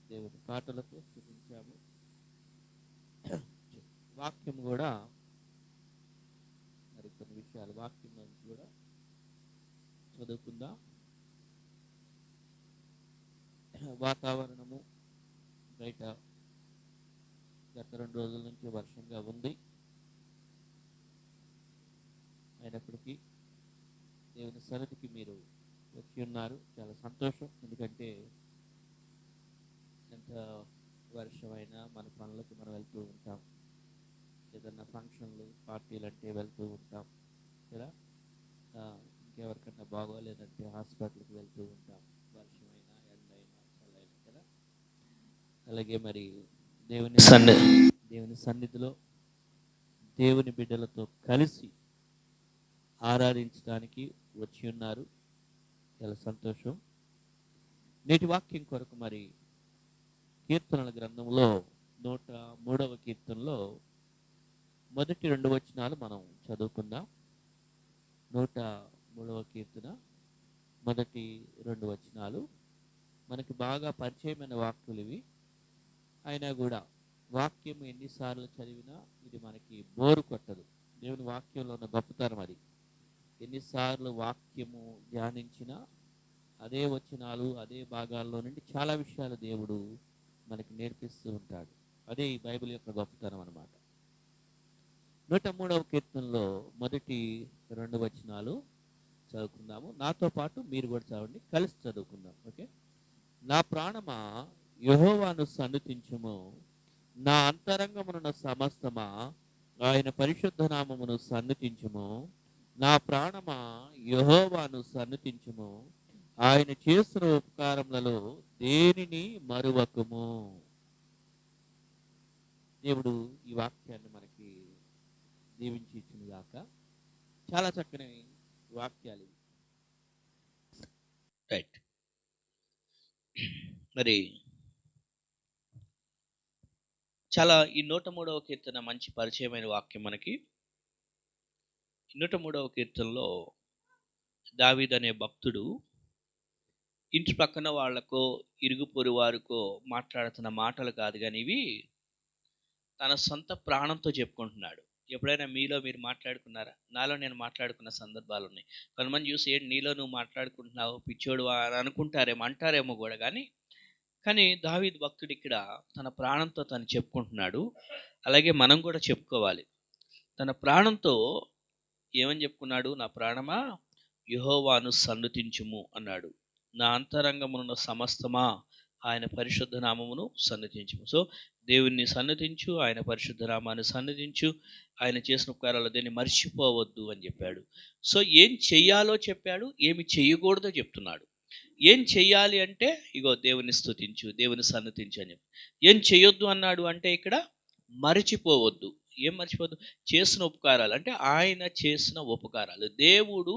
దేవుని పాటలతో స్తుతించాము. వాక్యం కూడా మరి కొన్ని విషయాలు వాక్యం నుంచి కూడా చదువుకుందాం. వాతావరణము బయట గత 2 రోజుల నుంచి వర్షంగా ఉంది. అయినప్పటికీ దేవుని సన్నిధికి మీరు వచ్చి ఉన్నారు, చాలా సంతోషం. ఎందుకంటే ఎంత వర్షమైనా మన పనులకు మనం వెళ్తూ ఉంటాం, ఏదన్నా ఫంక్షన్లు పార్టీలు అంటే వెళ్తూ ఉంటాం కదా. ఇంకెవరికన్నా బాగోలేదంటే హాస్పిటల్కి వెళ్తూ ఉంటాం, వర్షమైనా ఎండైనా చల్లైనా కదా. అలాగే మరి దేవుని సన్నిధిలో దేవుని బిడ్డలతో కలిసి ఆరాధించడానికి వచ్చి ఉన్నారు, చాలా సంతోషం. నేటి వాక్యం కొరకు మరి కీర్తనల గ్రంథంలో 103వ కీర్తనలో మొదటి 2 వచనాలు మనం చదువుకుందాం. 103వ కీర్తన మొదటి 2 వచనాలు మనకి బాగా పరిచయమైన వాక్యులు ఇవి. అయినా కూడా వాక్యం ఎన్నిసార్లు చదివినా ఇది మనకి బోరు కొట్టదు. దేవుని వాక్యంలో ఉన్న గొప్పతనం అది. ఎన్నిసార్లు వాక్యము ధ్యానించినా అదే వచనాలు అదే భాగాల్లో నుండి చాలా విషయాలు దేవుడు మనకి నేర్పిస్తూ ఉంటాడు. అదే ఈ బైబిల్ యొక్క గొప్పతనం అన్నమాట. 103వ కీర్తనలో మొదటి 2 వచనాలు చదువుకుందాము. నాతో పాటు మీరు కూడా చదవండి, కలిసి చదువుకుందాం. ఓకే. నా ప్రాణమా యెహోవాను సన్నుతించుము, నా అంతరంగమునున్న సమస్తమా ఆయన పరిశుద్ధ నామమును సన్నుతించుము. నా ప్రాణమా యెహోవాను సన్నుతించుము, ఆయన చేసిన ఉపకారములలో దేనిని మరువకుము. దేవుడు ఈ వాక్యాన్ని మనకి దీవించి ఇచ్చిన గాక. చాలా చక్కని వాక్యాలు ఇవి. రైట్. మరి చాలా ఈ 103వ కీర్తన మంచి పరిచయమైన వాక్యం మనకి. 103వ కీర్తనలో దావీదు అనే భక్తుడు ఇంటి పక్కన వాళ్ళకో ఇరుగు పొరు వారికో మాట్లాడుతున్న మాటలు కాదు కానీ ఇవి తన సొంత ప్రాణంతో చెప్పుకుంటున్నాడు. ఎప్పుడైనా మీలో మీరు మాట్లాడుకున్నారా? నాలో నేను మాట్లాడుకున్న సందర్భాలు ఉన్నాయి. కొంతమంది చూసి ఏంటి నీలో నువ్వు మాట్లాడుకుంటున్నావు, పిచ్చోడు అని అనుకుంటారేమో, అంటారేమో కూడా. కానీ దావీదు భక్తుడు ఇక్కడ తన ప్రాణంతో తను చెప్పుకుంటున్నాడు. అలాగే మనం కూడా చెప్పుకోవాలి. తన ప్రాణంతో ఏమని చెప్పుకున్నాడు? నా ప్రాణమా యెహోవాను సన్నుతించుము అన్నాడు. నా అంతరంగమునున్న సమస్తమా ఆయన పరిశుద్ధ నామమును సన్నుతించుము. సో దేవుణ్ణి సన్నుతించు, ఆయన పరిశుద్ధ నామాన్ని సన్నుతించు, ఆయన చేసిన ఉపకారాలు దేన్ని మర్చిపోవద్దు అని చెప్పాడు. సో ఏం చెయ్యాలో చెప్పాడు, ఏమి చెయ్యకూడదో చెప్తున్నాడు. ఏం చెయ్యాలి అంటే ఇగో దేవుని స్తుతించు, దేవుని సన్నుతించు అని చెప్పి. ఏం చెయ్యొద్దు అన్నాడు అంటే ఇక్కడ మరిచిపోవద్దు. ఏం మర్చిపోవద్దు? చేసిన ఉపకారాలు అంటే ఆయన చేసిన ఉపకారాలు. దేవుడు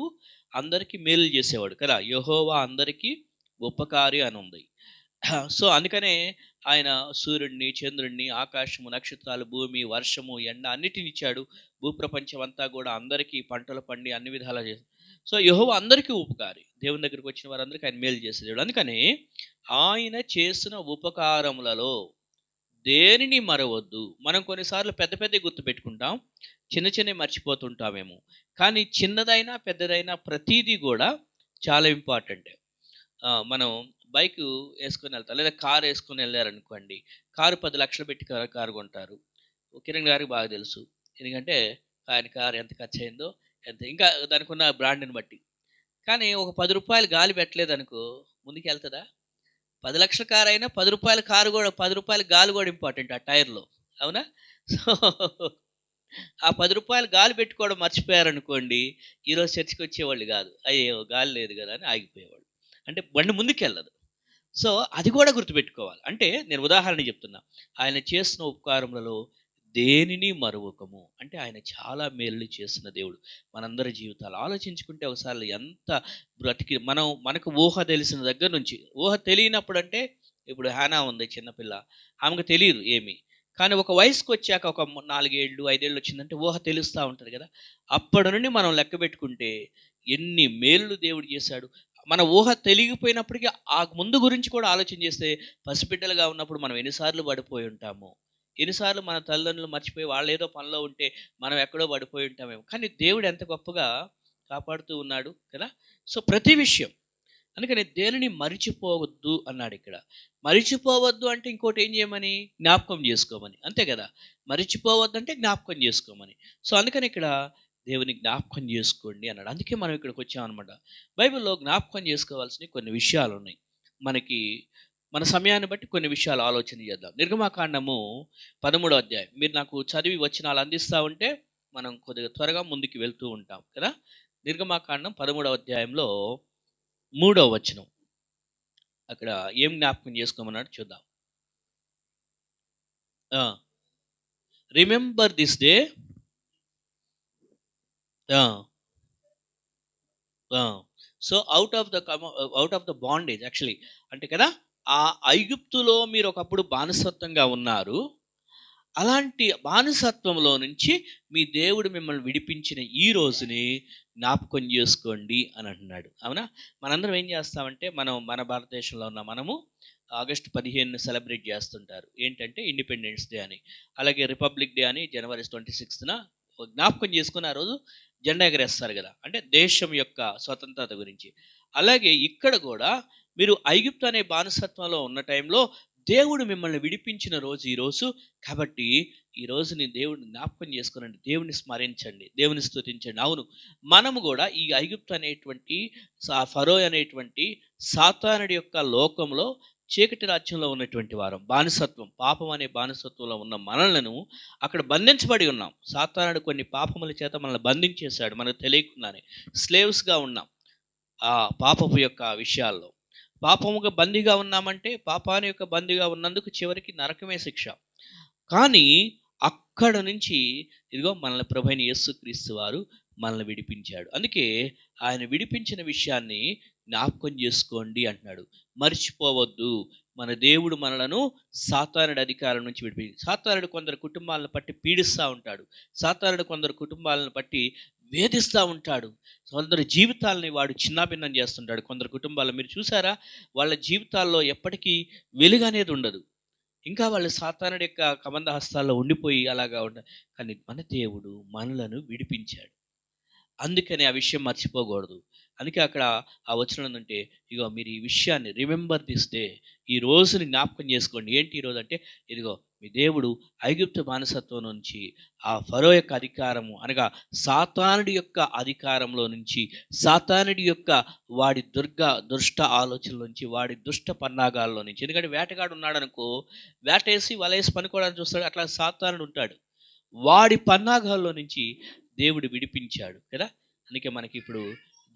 అందరికీ మేలు చేసేవాడు కదా. యెహోవా అందరికీ ఉపకారి అని ఉంది. సో అందుకనే ఆయన సూర్యుడిని, చంద్రుడిని, ఆకాశము, నక్షత్రాలు, భూమి, వర్షము, ఎండ అన్నిటిని ఇచ్చాడు. భూప్రపంచం అంతా కూడా అందరికీ పంటలు పండి అన్ని విధాలా చేశాడు. సో యెహోవా అందరికీ ఉపకారి. దేవుని దగ్గరికి వచ్చిన వారందరికీ ఆయన మేలు చేసేవాడు. అందుకని ఆయన చేసిన ఉపకారములలో దేనిని మరవద్దు. మనం కొన్నిసార్లు పెద్ద పెద్ద గుర్తు పెట్టుకుంటాం, చిన్న చిన్నవి మర్చిపోతుంటామేమో. కానీ చిన్నదైనా పెద్దదైనా ప్రతీది కూడా చాలా ఇంపార్టెంట్. మనం బైక్ వేసుకొని వెళ్తాం, లేదా కారు వేసుకొని వెళ్ళారనుకోండి. కారు 10 లక్షలు పెట్టి కారు కొంటారు. కిరణ్ గారికి బాగా తెలుసు, ఎందుకంటే ఆయన కారు ఎంత ఖర్చు అయిందో, ఎంత ఇంకా దానికి ఉన్న బ్రాండ్ని బట్టి. కానీ ఒక 10 రూపాయలు గాలి పెట్టలేదు అనుకో, ముందుకు వెళ్తుందా? 10 లక్షల కారు అయినా 10 రూపాయల కారు కూడా, 10 రూపాయల గాలి కూడా ఇంపార్టెంట్ ఆ టైర్లో, అవునా? సో ఆ 10 రూపాయలు గాలి పెట్టుకోవడం మర్చిపోయారనుకోండి, ఈరోజు చర్చికి వచ్చేవాళ్ళు కాదు. అయ్యో గాలి లేదు కదా అని ఆగిపోయేవాళ్ళు. అంటే బండి ముందుకెళ్ళదు. సో అది కూడా గుర్తుపెట్టుకోవాలి. అంటే నేను ఉదాహరణ చెప్తున్నా. ఆయన చేసిన ఉపకారములలో దేనిని మరువకము. అంటే ఆయన చాలా మేలు చేసిన దేవుడు. మనందరి జీవితాలు ఆలోచించుకుంటే ఒకసారి ఎంత బ్రతికి మనకు ఊహ తెలిసిన దగ్గర నుంచి, ఊహ తెలియనప్పుడు అంటే ఇప్పుడు హానా ఉంది చిన్నపిల్ల, ఆమెకు తెలియదు ఏమి. కానీ ఒక వయసుకు వచ్చాక ఒక 4 ఏళ్ళు 5 ఏళ్ళు వచ్చిందంటే ఊహ తెలుస్తూ ఉంటుంది కదా. అప్పటి నుండి మనం లెక్క పెట్టుకుంటే ఎన్ని మేలు దేవుడు చేశాడు. మన ఊహ తెలిగిపోయినప్పటికీ ఆ ముందు గురించి కూడా ఆలోచన చేస్తే పసిబిడ్డలుగా ఉన్నప్పుడు మనం ఎన్నిసార్లు పడిపోయి ఉంటాము. ఎన్నిసార్లు మన తల్లిదండ్రులు మర్చిపోయి వాళ్ళు ఏదో పనిలో ఉంటే మనం ఎక్కడో పడిపోయి ఉంటామేమో. కానీ దేవుడు ఎంత గొప్పగా కాపాడుతూ ఉన్నాడు కదా! సో, ప్రతి విషయం అందుకని దేనిని మరిచిపోవద్దు అన్నాడు ఇక్కడ. మరిచిపోవద్దు అంటే ఇంకోటి ఏం చేయమని? జ్ఞాపకం చేసుకోమని. అంతే కదా! మరిచిపోవద్దంటే జ్ఞాపకం చేసుకోమని. సో, అందుకని ఇక్కడ దేవుని జ్ఞాపకం చేసుకోండి అన్నాడు. అందుకే మనం ఇక్కడికి వచ్చామనమాట. బైబిల్‌లో జ్ఞాపకం చేసుకోవాల్సినవి కొన్ని విషయాలున్నాయి. మనకి మన సమయాన్ని బట్టి కొన్ని విషయాలు ఆలోచన చేద్దాం. నిర్గమాకాండము 13వ అధ్యాయం. మీరు నాకు చదివి వచనాలు అందిస్తా ఉంటే మనం కొద్దిగా త్వరగా ముందుకు వెళ్తూ ఉంటాం కదా! నిర్గమాకాండం 13వ అధ్యాయంలో 3వ వచనం. అక్కడ ఏం జ్ఞాపకం చేసుకోమన్నాడు చూద్దాం. ఆ! Remember this day. ఆ! ఆ! So, out of the bondage actually అంటే కదా! ఆ ఐగుప్తులో మీరు ఒకప్పుడు బానిసత్వంగా ఉన్నారు. అలాంటి బానిసత్వంలో నుంచి మీ దేవుడు మిమ్మల్ని విడిపించిన ఈ రోజుని జ్ఞాపకం చేసుకోండి అని అంటున్నాడు. అవునా? మనందరం ఏం చేస్తామంటే మన భారతదేశంలో ఉన్న మనము ఆగస్టు 15 సెలబ్రేట్ చేస్తుంటారు. ఏంటంటే ఇండిపెండెన్స్ డే అని. అలాగే రిపబ్లిక్ డే అని జనవరి 26న జ్ఞాపకం చేసుకొని ఆ రోజు జెండా ఎగరేస్తారు కదా! అంటే దేశం యొక్క స్వతంత్రత గురించి. అలాగే ఇక్కడ కూడా మీరు ఐగుప్తు అనే బానిసత్వంలో ఉన్న టైంలో దేవుడు మిమ్మల్ని విడిపించిన రోజు ఈరోజు. కాబట్టి ఈ రోజుని దేవుడిని జ్ఞాపకం చేసుకోనండి. దేవుని స్మరించండి. దేవుని స్తుతించండి. అవును. మనము కూడా ఈ ఐగుప్తు అనేటువంటి ఫరో అనేటువంటి సాతానుడి యొక్క లోకంలో చీకటి రాజ్యంలో ఉన్నటువంటి వారం. బానిసత్వం, పాపం అనే బానిసత్వంలో ఉన్న మనలను అక్కడ బంధించబడి ఉన్నాం. సాతానుడు కొన్ని పాపముల చేత మనల్ని బంధించేశాడు. మనకు తెలియకుండానే. స్లేవ్స్‌గా ఉన్నాం. ఆ పాపపు యొక్క విషయాల్లో. పాపముగా బందీగా ఉన్నామంటే పాపాన్ని యొక్క బందీగా ఉన్నందుకు చివరికి నరకమే శిక్ష. కానీ అక్కడ నుంచి ఇదిగో మనల్ని ప్రభువైన యేసుక్రీస్తు వారు మనల్ని విడిపించాడు. అందుకే ఆయన విడిపించిన విషయాన్ని జ్ఞాపకం చేసుకోండి అంటున్నాడు. మర్చిపోవద్దు. మన దేవుడు మనలను సాతానుడి అధికారం నుంచి సాతానుడు కొందరు కుటుంబాలను పట్టి పీడిస్తూ ఉంటాడు. సాతానుడు కొందరు కుటుంబాలను పట్టి వేధిస్తూ ఉంటాడు. కొందరు జీవితాలని వాడు చిన్నాభిన్నం చేస్తుంటాడు. కొందరు కుటుంబాలు మీరు చూసారా? వాళ్ళ జీవితాల్లో ఎప్పటికీ వెలుగు అనేది ఉండదు. ఇంకా వాళ్ళు సాతానుడి యొక్క కబంధ హస్తాల్లో ఉండిపోయి అలాగా కానీ మన దేవుడు మనలను విడిపించాడు. అందుకని ఆ విషయం మర్చిపోకూడదు. అందుకే అక్కడ ఆ వచనం ఉంటే ఇగో మీరు ఈ విషయాన్ని రిమెంబర్ దిస్ డే, ఈ రోజుని జ్ఞాపకం చేసుకోండి. ఏంటి ఈరోజు అంటే ఇదిగో మీ దేవుడు ఐగుప్తు బానిసత్వం నుంచి ఆ ఫరో యొక్క అధికారము అనగా సాతానుడి యొక్క అధికారంలో నుంచి సాతానుడి యొక్క వాడి దుష్ట ఆలోచనల నుంచి వాడి దుష్ట పన్నాగాల్లో నుంచి ఎందుకంటే వేటగాడు ఉన్నాడనుకో వేటేసి వలేసి పనుకోవడానికి చూస్తాడు. అట్లా సాతానుడు ఉంటాడు. వాడి పన్నాగాల్లో నుంచి దేవుడు విడిపించాడు కదా! అందుకే మనకి ఇప్పుడు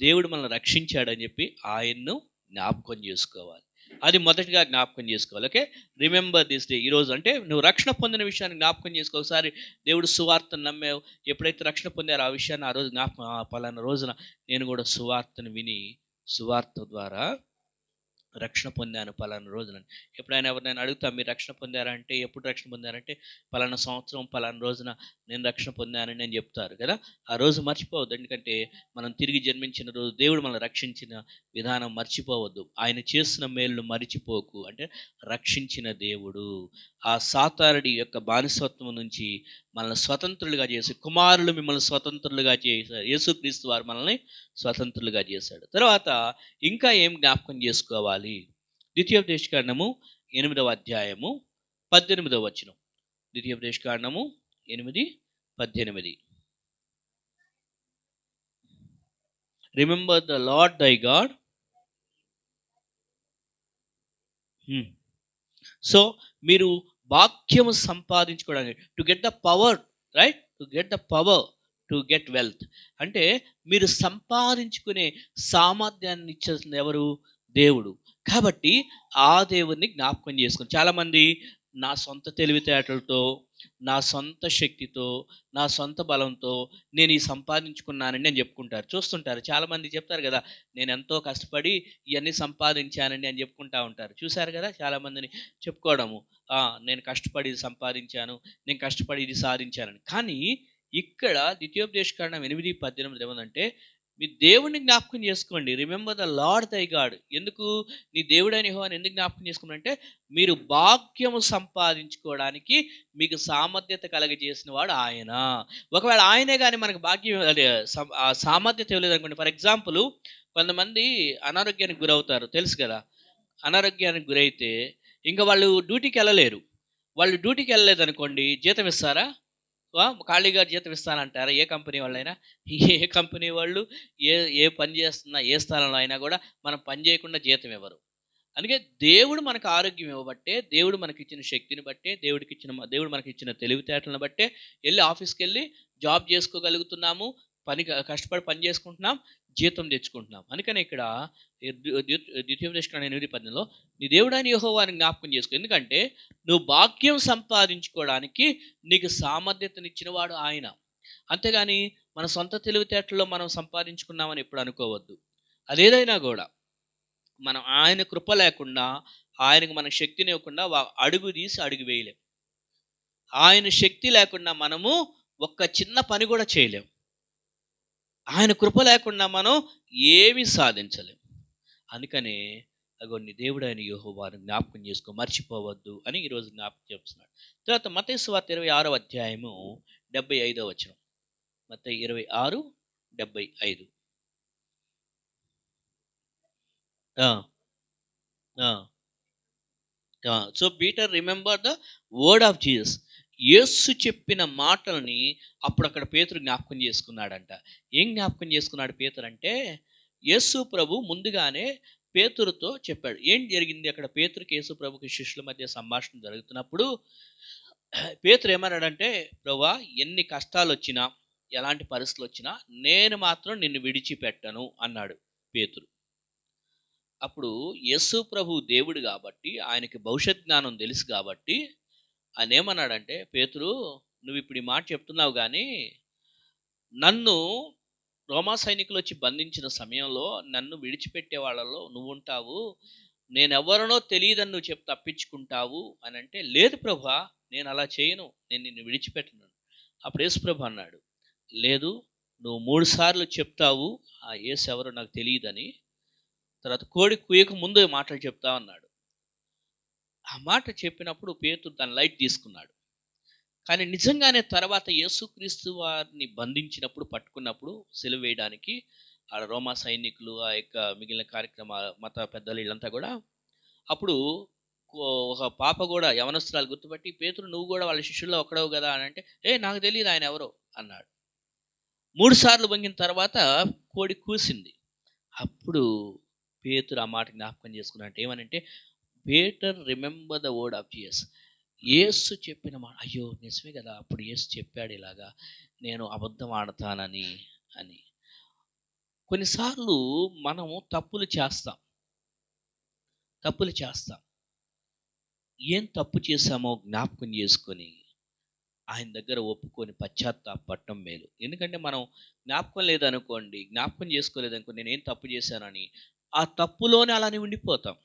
దేవుడు మనల్ని రక్షించాడని చెప్పి ఆయన్ను జ్ఞాపకం చేసుకోవాలి. అది మొదటిగా జ్ఞాపకం చేసుకోవాలి. Okay, remember this day. ఈరోజు అంటే నువ్వు రక్షణ పొందిన విషయాన్ని జ్ఞాపకం చేసుకో. ఒకసారి దేవుడు సువార్తను నమ్మావు, ఎప్పుడైతే రక్షణ పొందారో ఆ విషయాన్ని ఆ రోజు పలానా రోజున నేను కూడా సువార్తను విని సువార్త ద్వారా రక్షణ పొందాను పలానా రోజున. ఎప్పుడైనా ఎవరినైనా అడుగుతా మీరు రక్షణ పొందారంటే ఎప్పుడు రక్షణ పొందారంటే పలానా సంవత్సరం పలానా రోజున నేను రక్షణ పొందానని నేను చెప్తారు కదా. ఆ రోజు మర్చిపోవద్దు. ఎందుకంటే మనం తిరిగి జన్మించిన రోజు దేవుడు మనల్ని రక్షించిన విధానం మర్చిపోవద్దు. ఆయన చేసిన మేలును మరిచిపోకు అంటే రక్షించిన దేవుడు ఆ సాతానుడి యొక్క బానిసత్వం నుంచి మనల్ని స్వతంత్రులుగా చేసి కుమారులు మిమ్మల్ని స్వతంత్రులుగా చేశారు. యేసుక్రీస్తు వారు మనల్ని స్వతంత్రులుగా చేశాడు. తర్వాత ఇంకా ఏం జ్ఞాపకం చేసుకోవాలి? ద్వితీయోపదేశకాండము 8వ అధ్యాయము 18వ వచనం. ద్వితీయోపదేశకాండము 8:18. రిమెంబర్ ద లార్డ్ దై గాడ్. సో మీరు వాక్యము సంపాదించుకోవడానికి to get the power, right, to get the power to get wealth అంటే మీరు సంపాదించుకునే సామర్థ్యాన్ని ఇచ్చేస్తుంది ఎవరు? దేవుడు. కాబట్టి ఆ దేవుడిని జ్ఞాపకం చేసుకుని చాలామంది నా సొంత తెలివితేటలతో నా సొంత శక్తితో నా సొంత బలంతో నేను ఈ సంపాదించుకున్నానని నేను చెప్పుకుంటారు. చూస్తుంటారు చాలామంది చెప్తారు కదా, నేను ఎంతో కష్టపడి ఇవన్నీ సంపాదించానండి అని చెప్పుకుంటా ఉంటారు. చూశారు కదా చాలామందిని చెప్పుకోవడము, నేను కష్టపడి ఇది సంపాదించాను, నేను కష్టపడి ఇది సాధించానని. కానీ ఇక్కడ ద్వితీయోపదేశకాండం 8:18 ఏమందంటే మీ దేవుడిని జ్ఞాపకం చేసుకోండి. రిమెంబర్ ద లార్డ్ దై గాడ్. ఎందుకు నీ దేవుడైన యెహోవాని ఎందుకు జ్ఞాపకం చేసుకోమంటే, మీరు భాగ్యము సంపాదించుకోవడానికి మీకు సామర్థ్యత కలగజేసిన వాడు ఆయన. ఒకవేళ ఆయనే గాని మనకు భాగ్యం అదే ఆ సామర్థ్యత ఇవ్వలేదనుకోండి. ఫర్ ఎగ్జాంపుల్ కొంతమంది అనారోగ్యానికి గురవుతారు తెలుసు కదా! అనారోగ్యానికి గురైతే ఇంక వాళ్ళు డ్యూటీకి వెళ్ళలేరు. వాళ్ళు డ్యూటీకి వెళ్ళలేదనుకోండి, జీతం ఇస్తారా? ఖాళీగా జీతం ఇస్తానంటారా? ఏ కంపెనీ వాళ్ళైనా? ఏ కంపెనీ వాళ్ళు ఏ ఏ పని చేస్తున్నా, ఏ స్థలంలో అయినా కూడా మనం పని చేయకుండా జీతం ఇవ్వరు. అందుకే దేవుడు మనకు ఆరోగ్యం ఇవ్వబట్టే, దేవుడు మనకిచ్చిన శక్తిని బట్టే, దేవుడు మనకిచ్చిన తెలివితేటలను బట్టే ఆఫీస్‌కెళ్ళి జాబ్ చేసుకోగలుగుతున్నాము. కష్టపడి పని చేసుకుంటున్నాం. జీతం తెచ్చుకుంటున్నాం. అందుకనే ఇక్కడ ద్వితీయోపదేశకాండం 8:18లో నీ దేవుడైన యెహోవాని జ్ఞాపకం చేసుకో. ఎందుకంటే నువ్వు భాగ్యం సంపాదించుకోవడానికి నీకు సామర్థ్యతనిచ్చిన వాడు ఆయన. అంతేగాని మన సొంత తెలివితేటల్లో మనం సంపాదించుకున్నామని ఎప్పుడు అనుకోవద్దు. అదేదైనా కూడా మనం ఆయన కృప లేకుండా, ఆయనకు మన శక్తిని ఇవ్వకుండా అడుగు తీసి అడుగు వేయలేం. ఆయన శక్తి లేకుండా మనము ఒక్క చిన్న పని కూడా చేయలేం. ఆయన కృప లేకుండా మనం ఏమీ సాధించలేం. అందుకనే నీ దేవుడైన యెహోవాను జ్ఞాపకం చేసుకో, మర్చిపోవద్దు అని ఈరోజు జ్ఞాపకం చేస్తున్నాడు. తర్వాత మత్తయి సువార్త 26వ అధ్యాయము 75వ వచనం. మత్తయి 26:75. So Peter remember the word of Jesus. యేసు చెప్పిన మాటల్ని అప్పుడు అక్కడ పేతురు జ్ఞాపకం చేసుకున్నాడంట. ఏం జ్ఞాపకం చేసుకున్నాడు పేతురు అంటే, యేసు ప్రభు ముందుగానే పేతురుతో చెప్పాడు. ఏం జరిగింది అక్కడ? పేతురుకి యేసు ప్రభుకి శిష్యుల మధ్య సంభాషణ జరుగుతున్నప్పుడు పేతురు ఏమన్నాడంటే, ప్రభువా ఎన్ని కష్టాలు వచ్చినా, ఎలాంటి పరిస్థితులు వచ్చినా నేను మాత్రం నిన్ను విడిచిపెట్టను అన్నాడు పేతురు. అప్పుడు యేసు ప్రభు దేవుడు కాబట్టి, ఆయనకి భవిష్యత్ జ్ఞానం తెలుసు కాబట్టి ఆయన ఏమన్నాడంటే, పేతురు నువ్వు ఇప్పుడు ఈ మాట చెప్తున్నావు కానీ, నన్ను రోమా సైనికులు వచ్చి బంధించిన సమయంలో నన్ను విడిచిపెట్టే వాళ్ళలో నువ్వు ఉంటావు. నేనెవరనో తెలియదని నువ్వు చెప్పి తప్పించుకుంటావు అని అంటే, లేదు ప్రభా నేను అలా చేయను, నేను నిన్ను విడిచిపెట్టను. అప్పుడు యేసు ప్రభు అన్నాడు, లేదు నువ్వు 3 సార్లు చెప్తావు ఆ యేసు ఎవరో నాకు తెలియదని, తర్వాత కోడి కూయక ముందు మాటలు చెప్తా అన్నాడు. ఆ మాట చెప్పినప్పుడు పేతురు దాన్ని లైట్ తీసుకున్నాడు. కానీ నిజంగానే తర్వాత యేసుక్రీస్తు వారిని బంధించినప్పుడు, పట్టుకున్నప్పుడు సిలువ వేయడానికి ఆ రోమా సైనికులు, ఆ యొక్క మిగిలిన మత పెద్దలు వీళ్ళంతా కూడా, అప్పుడు ఒక పాప కూడా యవనస్తురాలు గుర్తుపట్టి, పేతురు నువ్వు కూడా వాళ్ళ శిష్యుల్లో ఒకడవు కదా అని అంటే, నాకు తెలియదు ఆయన ఎవరో అన్నాడు. 3 సార్లు వంగిన తర్వాత కోడి కూసింది. అప్పుడు పేతురు ఆ మాట జ్ఞాపకం చేసుకున్నాడు. ఏమనంటే, Peter remember the word of Jesus. యేసు చెప్పిన మాట, అయ్యో నిజమే కదా, అప్పుడు యేసు చెప్పాడు ఇలాగా నేను అబద్ధం ఆడతానని అని. కొన్నిసార్లు మనము తప్పులు చేస్తాం. ఏం తప్పు చేశామో జ్ఞాపకం చేసుకొని ఆయన దగ్గర ఒప్పుకొని పశ్చాత్తాపడటం మేలు. ఎందుకంటే మనం జ్ఞాపకం చేసుకోలేదనుకోండి, నేనేం తప్పు చేశానని ఆ తప్పులోనే అలానే ఉండిపోతాం.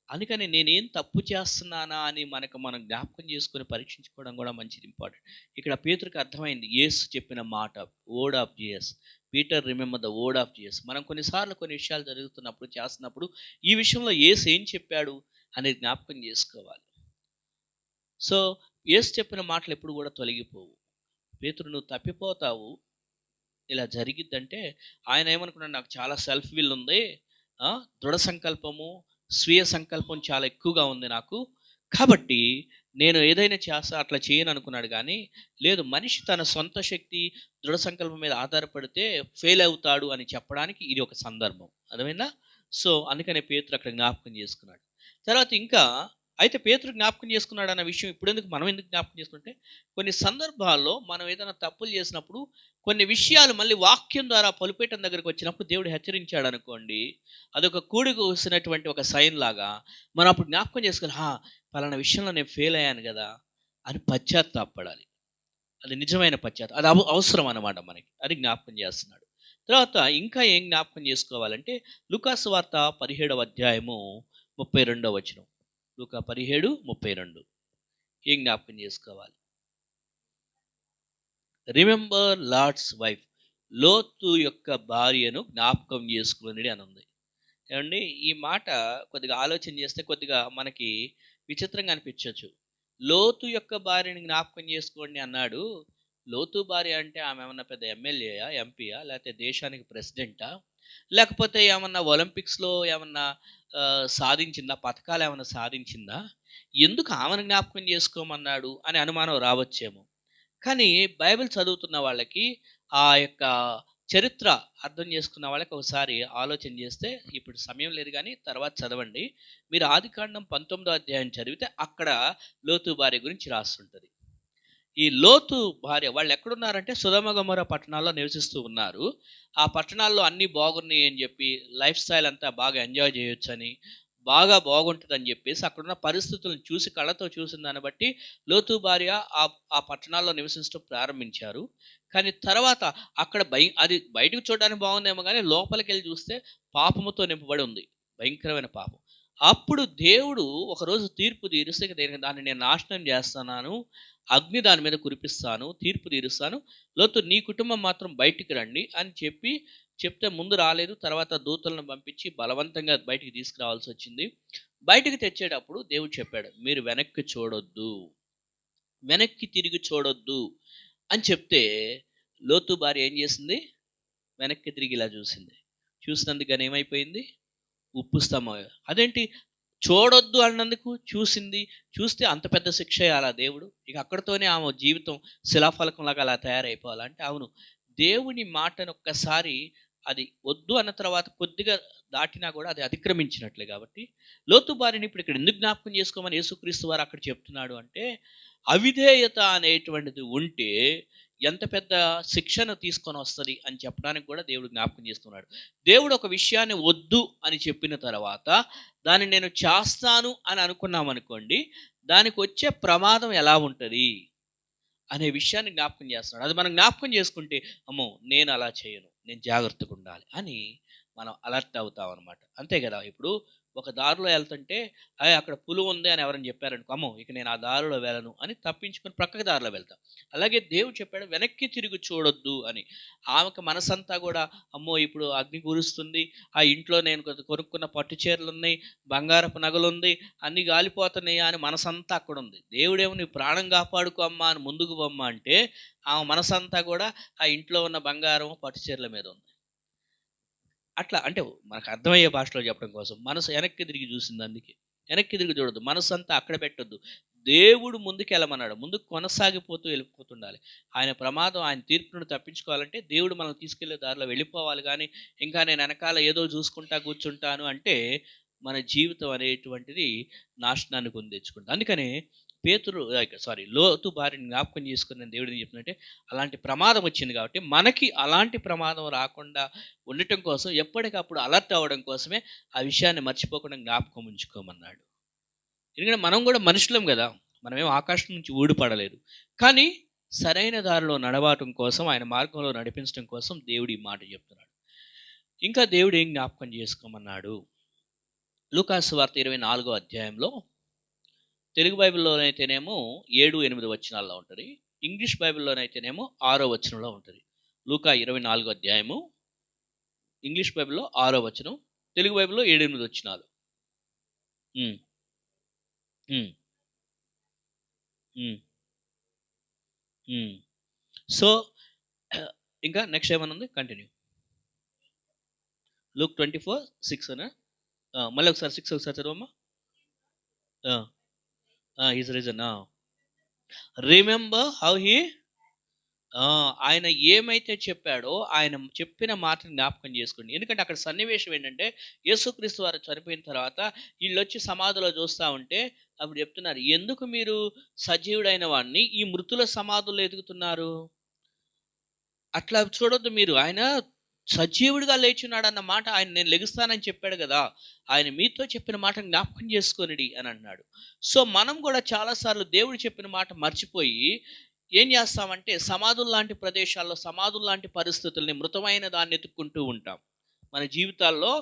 అందుకని నేనేం తప్పు చేస్తున్నానా అని మనం జ్ఞాపకం చేసుకొని పరీక్షించుకోవడం కూడా మంచిది, ఇంపార్టెంట్. ఇక్కడ పేతురుకి అర్థమైంది యేసు చెప్పిన మాట, word of Jesus. Peter remember the word of Jesus. మనం కొన్నిసార్లు కొన్ని విషయాలు జరుగుతున్నప్పుడు, చేస్తున్నప్పుడు ఈ విషయంలో యేసు ఏం చెప్పాడు అనేది జ్ఞాపకం చేసుకోవాలి. సో యేసు చెప్పిన మాటలు ఎప్పుడు కూడా తొలగిపోవు. పేతురు నువ్వు తప్పిపోతావు, ఇలా జరిగిద్దంటే ఆయన ఏమనుకున్నాడు, నాకు చాలా సెల్ఫ్ విల్ ఉంది, దృఢ సంకల్పము, స్వీయ సంకల్పం చాలా ఎక్కువగా ఉంది నాకు, కాబట్టి నేను ఏదైనా చేస్తా, అట్లా చేయను అనుకున్నాడు. కానీ లేదు, మనిషి తన సొంత శక్తి దృఢ సంకల్పం మీద ఆధారపడితే ఫెయిల్ అవుతాడు అని చెప్పడానికి ఇది ఒక సందర్భం. అర్థమైందా? సో అందుకనే పేతురు అక్కడ జ్ఞాపకం చేసుకున్నాడు. తర్వాత ఇంకా అయితే పేతురు జ్ఞాపకం చేసుకున్నాడు అన్న విషయం మనం ఎందుకు జ్ఞాపకం చేసుకుంటే, కొన్ని సందర్భాల్లో మనం ఏదైనా తప్పులు చేసినప్పుడు కొన్ని విషయాలు మళ్ళీ వాక్యం ద్వారా పలుపేటం దగ్గరకు వచ్చినప్పుడు దేవుడు హెచ్చరించాడు అనుకోండి, అదొక కూడి కూసినటువంటి ఒక సైన్ లాగా మనం అప్పుడు జ్ఞాపకం చేసుకుని, పలానా విషయంలో నేను ఫెయిల్ అయ్యాను కదా అని పశ్చాత్తాపడాలి. అది నిజమైన అది అవసరం అన్నమాట మనకి. అది జ్ఞాపకం చేస్తున్నాడు. తర్వాత ఇంకా ఏం జ్ఞాపకం చేసుకోవాలంటే, లూకాసు వార్త 17వ అధ్యాయము 32వ వచనం. లూకా 17:32 ఏం జ్ఞాపకం చేసుకోవాలి? Remember Lot's wife. లోతు యొక్క భార్యను జ్ఞాపకం చేసుకుని అని ఉంది. ఏమండి, ఈ మాట కొద్దిగా ఆలోచన చేస్తే కొద్దిగా మనకి విచిత్రంగా అనిపించవచ్చు. లోతు యొక్క భార్యని జ్ఞాపకం చేసుకోండి అన్నాడు. లోతు భార్య అంటే ఆమె ఏమన్నా పెద్ద ఎమ్మెల్యేయా, ఎంపీయా, లేకపోతే దేశానికి ప్రెసిడెంటా, లేకపోతే ఏమన్నా ఒలింపిక్స్లో ఏమన్నా సాధించిందా, పథకాలు ఏమన్నా సాధించిందా, ఎందుకు ఆమెను జ్ఞాపకం చేసుకోమన్నాడు అని అనుమానం రావచ్చేమో. కానీ బైబిల్ చదువుతున్న వాళ్ళకి ఆ యొక్క చరిత్ర అర్థం చేసుకున్న వాళ్ళకి ఒకసారి ఆలోచన చేస్తే, ఇప్పుడు సమయం లేదు కానీ తర్వాత చదవండి. మీరు ఆదికాండం 19వ అధ్యాయం చదివితే అక్కడ లోతు భార్య గురించి రాస్తుంటుంది. ఈ లోతు భార్య వాళ్ళు ఎక్కడున్నారంటే సొదొమ గొమొర్రా పట్టణాల్లో నివసిస్తూ ఉన్నారు. ఆ పట్టణాల్లో అన్నీ బాగున్నాయి అని చెప్పి, లైఫ్ స్టైల్ అంతా బాగా ఎంజాయ్ చేయొచ్చని, బాగా బాగుంటుందని చెప్పేసి అక్కడున్న పరిస్థితులను చూసి, కళ్ళతో చూసిన దాన్ని బట్టి లోతు భార్య ఆ ఆ పట్టణాల్లో నివసించడం ప్రారంభించారు. కానీ తర్వాత అక్కడ అది బయటకు చూడడానికి బాగుందేమో కానీ లోపలికి వెళ్ళి చూస్తే పాపముతో నింపబడి ఉంది, భయంకరమైన పాపం. అప్పుడు దేవుడు ఒకరోజు తీర్పు తీరుస్తే దాన్ని నేను నాశనం చేస్తున్నాను, అగ్ని దాని మీద కురిపిస్తాను, తీర్పు తీరుస్తాను, లోతు నీ కుటుంబం మాత్రం బయటికి రండి అని చెప్తే ముందు రాలేదు. తర్వాత దూతలను పంపించి బలవంతంగా బయటికి తీసుకురావాల్సి వచ్చింది. బయటికి తెచ్చేటప్పుడు దేవుడు చెప్పాడు, మీరు వెనక్కి చూడొద్దు, వెనక్కి తిరిగి చూడొద్దు అని చెప్తే లోతు భార్య ఏం చేసింది? వెనక్కి తిరిగి ఇలా చూసింది. చూసినందుకు ఏమైపోయింది? ఉప్పు స్తంభం. అదేంటి చూడొద్దు అన్నందుకు చూసింది, చూస్తే అంత పెద్ద శిక్ష అలా దేవుడు? ఇక అక్కడితోనే ఆమె జీవితం శిలాఫలకంలాగా అలా తయారైపోవాలంటే? అవును, దేవుని మాటను ఒక్కసారి అది వద్దు అన్న తర్వాత కొద్దిగా దాటినా కూడా అది అతిక్రమించినట్లే. కాబట్టి లోతు భార్యని ఇప్పుడు ఇక్కడ ఎందుకు జ్ఞాపకం చేసుకోమని యేసుక్రీస్తు వారు అక్కడ చెప్తున్నాడు అంటే, అవిధేయత అనేటువంటిది ఉంటే ఎంత పెద్ద శిక్షను తీసుకొని వస్తుంది అని చెప్పడానికి కూడా దేవుడు జ్ఞాపకం చేసుకున్నాడు. దేవుడు ఒక విషయాన్ని వద్దు అని చెప్పిన తర్వాత దాన్ని నేను చేస్తాను అని అనుకున్నాం అనుకోండి, దానికి వచ్చే ప్రమాదం ఎలా ఉంటుంది అనే విషయాన్ని జ్ఞాపకం చేస్తున్నాడు. అది మనం జ్ఞాపకం చేసుకుంటే, అమ్మో నేను అలా చేయను, నేను జాగ్రత్తగా ఉండాలి అని మనం అలర్ట్ అవుతాం అనమాట. అంతే కదా. ఇప్పుడు ఒక దారిలో వెళ్తుంటే అక్కడ పులువు ఉంది అని ఎవరైనా చెప్పారనుకో, అమ్మో ఇక నేను ఆ దారిలో వెళ్ళను అని తప్పించుకొని ప్రక్కకి దారిలో వెళ్తాం. అలాగే దేవుడు చెప్పాడు వెనక్కి తిరిగి చూడొద్దు అని. ఆమెకు మనసంతా కూడా అమ్మో ఇప్పుడు అగ్ని కురుస్తుంది, ఆ ఇంట్లో నేను కొనుక్కున్న పట్టు చీరలు ఉన్నాయి, బంగారపు నగలు ఉంది, అన్ని గాలిపోతున్నాయి అని మనసంతా అక్కడ ఉంది. దేవుడేమో నీ ప్రాణం కాపాడుకో అమ్మా అని ముందుకు బొమ్మ అంటే ఆమె మనసంతా కూడా ఆ ఇంట్లో ఉన్న బంగారం పట్టు చీరల మీద ఉంది. అట్లా అంటే మనకు అర్థమయ్యే భాషలో చెప్పడం కోసం మనసు వెనక్కి తిరిగి చూసింది. అందుకే వెనక్కి తిరిగి చూడొద్దు, మనసు అంతా అక్కడ పెట్టొద్దు. దేవుడు ముందుకు వెళ్ళమన్నాడు, ముందుకు కొనసాగిపోతూ వెళ్ళిపోతుండాలి. ఆయన ప్రమాదం, ఆయన తీర్పును తప్పించుకోవాలంటే దేవుడు మనం తీసుకెళ్లే దారిలో వెళ్ళిపోవాలి. కానీ ఇంకా నేను వెనకాల ఏదో చూసుకుంటా కూర్చుంటాను అంటే మన జీవితం అనేటువంటిది నాశనాన్ని కొని తెచ్చుకుంటుంది. అందుకనే లోతు భార్యని జ్ఞాపకం చేసుకున్న దేవుడు ఏం చెప్తుందంటే, అలాంటి ప్రమాదం వచ్చింది కాబట్టి మనకి అలాంటి ప్రమాదం రాకుండా ఉండటం కోసం ఎప్పటికప్పుడు అలర్ట్ అవ్వడం కోసమే ఆ విషయాన్ని మర్చిపోకుండా జ్ఞాపకం ఉంచుకోమన్నాడు. ఎందుకంటే మనం కూడా మనుషులం కదా, మనమేం ఆకాశం నుంచి ఊడిపడలేదు. కానీ సరైన దారిలో నడవటం కోసం, ఆయన మార్గంలో నడిపించడం కోసం దేవుడు ఈ మాట చెప్తున్నాడు. ఇంకా దేవుడు ఏం జ్ఞాపకం చేసుకోమన్నాడు? లూకాసు వార్త 24వ అధ్యాయంలో తెలుగు బైబిల్లోనైతేనేమో 7-8 వచనాల్లో ఉంటుంది, ఇంగ్లీష్ బైబిల్లోనైతేనేమో 6వ వచనంలో ఉంటుంది. లూకా 24వ అధ్యాయము ఇంగ్లీష్ బైబిల్లో 6వ వచనం, తెలుగు బైబిల్లో 7-8 వచనాలు. సో ఇంకా నెక్స్ట్ ఏమన్నా ఉంది? కంటిన్యూ. లూక్ 24:6 అనా? మళ్ళీ ఒకసారి 6 ఒకసారి చదవమ్మా. His reason. Remember how he, ఆయన ఏమైతే చెప్పాడో ఆయన చెప్పిన మాటను జ్ఞాపకం చేసుకోండి. ఎందుకంటే అక్కడ సన్నివేశం ఏంటంటే, యేసుక్రీస్తు వారు చనిపోయిన తర్వాత వీళ్ళు వచ్చి సమాధిలో చూస్తూ ఉంటే అప్పుడు చెప్తున్నారు, ఎందుకు మీరు సజీవుడైన వాడిని ఈ మృతుల సమాధుల్లో ఎదుగుతున్నారు? అట్లా చూడొద్దు మీరు, ఆయన సజీవుడిగా లేచున్నాడు అన్న మాట, ఆయన నేను లెగుస్తానని చెప్పాడు కదా, ఆయన మీతో చెప్పిన మాట జ్ఞాపకం చేసుకొనిడి అని అన్నాడు. సో మనం కూడా చాలాసార్లు దేవుడు చెప్పిన మాట మర్చిపోయి ఏం చేస్తామంటే సమాధుల లాంటి ప్రదేశాల్లో, సమాధుల లాంటి పరిస్థితుల్ని, మృతమైన దాన్ని ఎత్తుక్కుంటూ ఉంటాం. మన జీవితాల్లో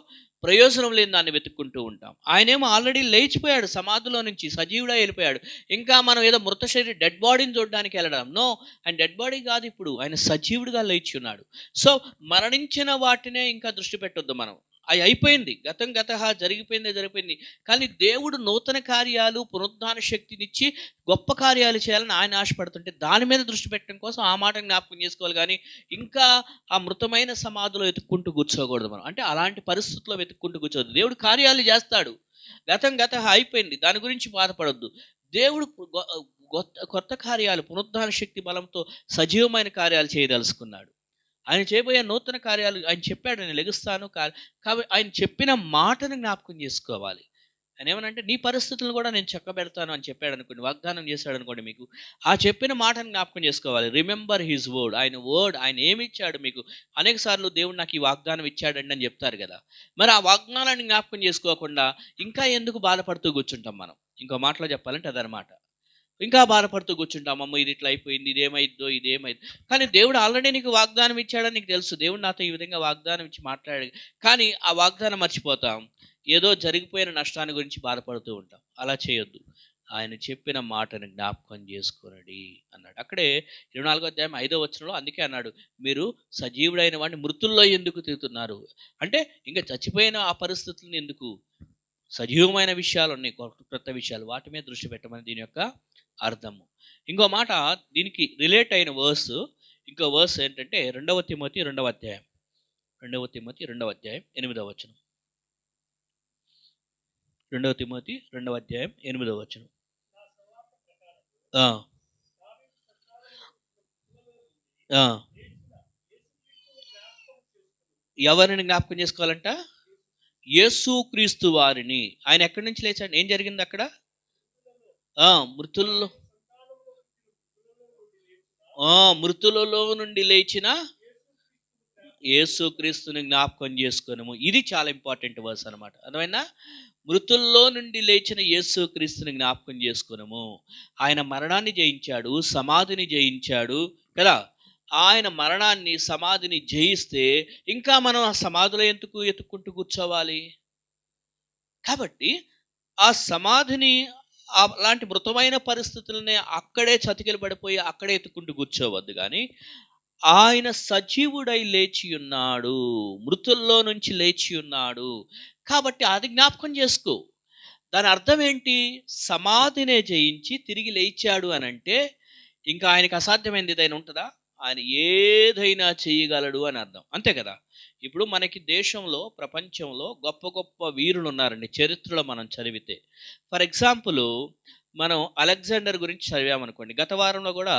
ప్రయోజనం లేని దాన్ని వెతుక్కుంటూ ఉంటాం. ఆయనేమో ఆల్రెడీ లేచిపోయాడు, సమాధిలో నుంచి సజీవుడా వెళ్ళిపోయాడు. ఇంకా మనం ఏదో మృత శరీరం డెడ్ బాడీని చూడడానికి వెళ్ళడం, నో, ఆయన డెడ్ బాడీ కాదు, ఇప్పుడు ఆయన సజీవుడిగా లేచి ఉన్నాడు. సో మరణించిన వాటినే ఇంకా దృష్టి పెట్టొద్దు మనం. అవి అయిపోయింది, గతం గతః, జరిగిపోయింది. కానీ దేవుడు నూతన కార్యాలు, పునరుద్ధాన శక్తినిచ్చి గొప్ప కార్యాలు చేయాలని ఆయన ఆశపడుతుంటే దాని మీద దృష్టి పెట్టడం కోసం ఆ మాటను జ్ఞాపకం చేసుకోవాలి. కానీ ఇంకా ఆ మృతమైన సమాధిలో వెతుక్కుంటూ కూర్చోకూడదు మనం. అంటే అలాంటి పరిస్థితుల్లో వెతుక్కుంటూ కూర్చోవద్దు. దేవుడు కార్యాలు చేస్తాడు, గతం గతః అయిపోయింది, దాని గురించి బాధపడొద్దు. దేవుడు కొత్త కార్యాలు, పునరుద్ధాన శక్తి బలంతో సజీవమైన కార్యాలు చేయదలుచుకున్నాడు. ఆయన చేయబోయే నూతన కార్యాలు ఆయన చెప్పాడు, నేను లెగుస్తాను. కాబట్టి ఆయన చెప్పిన మాటను జ్ఞాపకం చేసుకోవాలి. ఆయన ఏమనంటే నీ పరిస్థితులను కూడా నేను చక్కబెడతాను అని చెప్పాడు అనుకోండి, వాగ్దానం చేశాడు అనుకోండి, మీకు ఆ చెప్పిన మాటను జ్ఞాపకం చేసుకోవాలి. Remember his word. ఆయన ఏమి ఇచ్చాడు మీకు. అనేక సార్లు దేవుడు నాకు ఈ వాగ్దానం ఇచ్చాడండి అని చెప్తారు కదా. మరి ఆ వాగ్దానాన్ని జ్ఞాపకం చేసుకోకుండా ఇంకా ఎందుకు బాధపడుతూ కూర్చుంటాం మనం. ఇంకో మాటలో చెప్పాలంటే అదనమాట. ఇంకా బాధపడుతూ కూర్చుంటాం, అమ్మ ఇది ఇట్లా అయిపోయింది, ఇదేమైందో. కానీ దేవుడు ఆల్రెడీ నీకు వాగ్దానం ఇచ్చాడని నీకు తెలుసు. దేవుడు నాతో ఈ విధంగా వాగ్దానం ఇచ్చి మాట్లాడాడు, కానీ ఆ వాగ్దానం మర్చిపోతాం. ఏదో జరిగిపోయిన నష్టాన్ని గురించి బాధపడుతూ ఉంటాం. అలా చేయొద్దు. ఆయన చెప్పిన మాటను జ్ఞాపకం చేసుకొనడి అన్నాడు. అక్కడే 24వ అధ్యాయం 5వ వచనంలో అందుకే అన్నాడు, మీరు సజీవుడైన వాడిని మృతుల్లో ఎందుకు తిరుగుతున్నారు. అంటే ఇంకా చచ్చిపోయిన ఆ పరిస్థితులను ఎందుకు, సజీవమైన విషయాలు ఉన్నాయి, కొత్త విషయాలు, వాటి మీద దృష్టి పెట్టమని దీని యొక్క అర్థము. ఇంకో మాట దీనికి రిలేట్ అయిన ఇంకో వర్స్ ఏంటంటే 2వ తిమోతి 2వ అధ్యాయం 8వ వచనం. 2వ తిమోతి 2వ అధ్యాయం 8వ వచనం. ఎవరిని జ్ఞాపకం చేసుకోవాలంట? యేసుక్రీస్తు వారిని. ఆయన ఎక్కడి నుంచి లేచాడు? ఏం జరిగింది అక్కడ? మృతులలో నుండి లేచిన యేసుక్రీస్తుని జ్ఞాపకం చేసుకున్నాము. ఇది చాలా ఇంపార్టెంట్ వర్స్ అనమాట. అర్థమైనా? మృతుల్లో నుండి లేచిన యేసుక్రీస్తుని జ్ఞాపకం చేసుకున్నాము. ఆయన మరణాన్ని జయించాడు, సమాధిని జయించాడు కదా. ఆయన మరణాన్ని, సమాధిని జయిస్తే ఇంకా మనం ఆ సమాధిలో ఎందుకు ఎత్తుక్కుంటూ కూర్చోవాలి? కాబట్టి ఆ సమాధిని, అలాంటి మృతమైన పరిస్థితులనే అక్కడే చతికిలు పడిపోయి అక్కడే ఎత్తుకుంటూ కూర్చోవద్దు. కానీ ఆయన సజీవుడై లేచి ఉన్నాడు, మృతుల్లో నుంచి లేచి ఉన్నాడు. కాబట్టి అది జ్ఞాపకం చేసుకో. దాని అర్థం ఏంటి? సమాధినే జయించి తిరిగి లేచాడు అని అంటే ఇంకా ఆయనకు అసాధ్యమైనది ఏదైనా ఉంటుందా? ఆయన ఏదైనా చేయగలడు అని అర్థం, అంతే కదా. ఇప్పుడు మనకి దేశంలో, ప్రపంచంలో గొప్ప గొప్ప వీరులు ఉన్నారండి. చరిత్రలో మనం చదివితే, ఫర్ ఎగ్జాంపుల్ మనం అలెగ్జాండర్ గురించి చదివామనుకోండి. గత వారంలో కూడా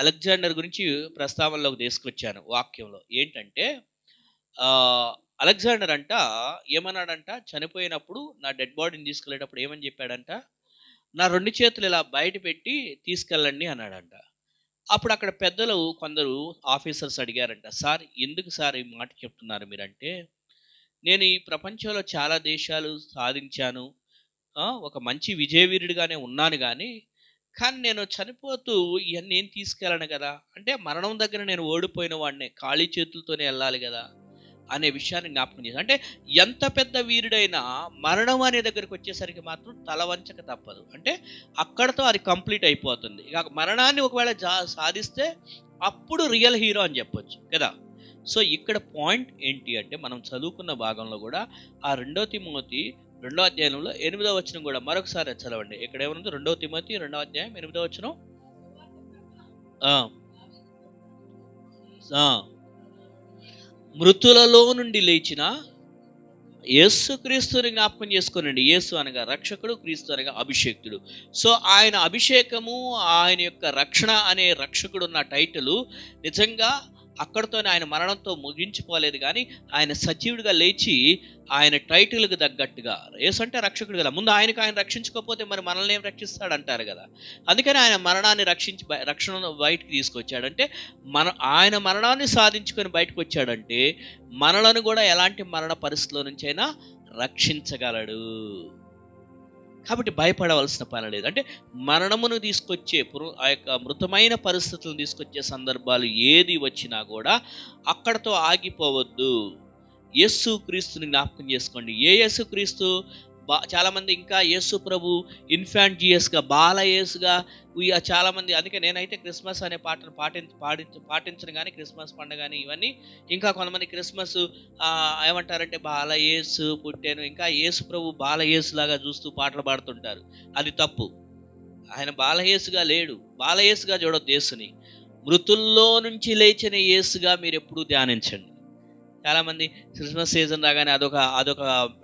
అలెగ్జాండర్ గురించి ప్రస్తావనలోకి తీసుకొచ్చాను వాక్యంలో. ఏంటంటే అలెగ్జాండర్ అంట ఏమన్నాడంట, చనిపోయినప్పుడు నా డెడ్ బాడీని తీసుకెళ్ళేటప్పుడు ఏమని చెప్పాడంట, నా 2 చేతులు ఇలా బయట పెట్టి తీసుకెళ్ళండి అన్నాడంట. అప్పుడు అక్కడ పెద్దలు కొందరు ఆఫీసర్స్ అడిగారంట, సార్ ఎందుకు సార్ ఈ మాట చెప్తున్నారు మీరంటే, నేను ఈ ప్రపంచంలో చాలా దేశాలు సాధించాను, ఒక మంచి విజయవీరుడిగానే ఉన్నాను, కానీ నేను చనిపోతూ ఇవన్నీ ఏం తీసుకెళ్ళను కదా. అంటే మరణం దగ్గర నేను ఓడిపోయిన వాడినే, ఖాళీ చేతులతోనే వెళ్ళాలి కదా అనే విషయాన్ని జ్ఞాపకం చేశాను. అంటే ఎంత పెద్ద వీరుడైనా మరణం అనే దగ్గరికి వచ్చేసరికి మాత్రం తల వంచక తప్పదు. అంటే అక్కడతో అది కంప్లీట్ అయిపోతుంది. ఇక మరణాన్ని ఒకవేళ సాధిస్తే అప్పుడు రియల్ హీరో అని చెప్పొచ్చు కదా. సో ఇక్కడ పాయింట్ ఏంటి అంటే, మనం చదువుకున్న భాగంలో కూడా ఆ 2వ తిమోతి 2వ అధ్యాయంలో 8వ వచనం కూడా మరొకసారి చదవండి. ఇక్కడ ఏమనుంది? 2వ తిమోతి 2వ అధ్యాయం 8వ వచనం. మృతులలో నుండి లేచిన యేసుక్రీస్తుని జ్ఞాపకం చేసుకోనండి. యేసు అనగా రక్షకుడు, క్రీస్తు అనగా అభిషేక్తుడు. సో ఆయన అభిషేకము, ఆయన యొక్క రక్షణ అనే రక్షకుడు ఉన్న టైటిల్ నిజంగా అక్కడితోనే ఆయన మరణంతో ముగించుకోలేదు, కానీ ఆయన సజీవుడిగా లేచి ఆయన టైటిల్కి తగ్గట్టుగా, యేసు అంటే రక్షకుడు కదా, ముందు ఆయన రక్షించుకోకపోతే మరి మనల్ని ఏం రక్షిస్తాడంటారు కదా. అందుకని ఆయన మరణాన్ని రక్షణ బయటకు తీసుకొచ్చాడంటే, ఆయన మరణాన్ని సాధించుకొని బయటకు వచ్చాడంటే మనలను కూడా ఎలాంటి మరణ పరిస్థితుల నుంచైనా రక్షించగలడు. కాబట్టి భయపడవలసిన పని లేదు. అంటే మరణమును తీసుకొచ్చే, ఆ యొక్క మృతమైన పరిస్థితులను తీసుకొచ్చే సందర్భాలు ఏది వచ్చినా కూడా అక్కడతో ఆగిపోవద్దు. యేసు క్రీస్తుని జ్ఞాపకం చేసుకోండి. ఏ యేసు క్రీస్తు? చాలామంది ఇంకా యేసు ప్రభు ఇన్ఫాంట్ జీఎస్గా, బాల యేసుగా చాలామంది. అందుకే నేనైతే క్రిస్మస్ అనే పాటను పాటించను కానీ, క్రిస్మస్ పండుగ కానీ ఇవన్నీ. ఇంకా కొంతమంది క్రిస్మస్ ఏమంటారంటే బాల యేసు పుట్టాను, ఇంకా యేసు ప్రభు బాల యేసులాగా చూస్తూ పాటలు పాడుతుంటారు. అది తప్పు. ఆయన బాలయేసుగా లేడు. బాలయేసుగా చూడొద్దు యేసుని. మృతుల్లో నుంచి లేచిన యేసుగా మీరు ఎప్పుడూ ధ్యానించండి. చాలామంది క్రిస్మస్ సీజన్ రాగానే అదొక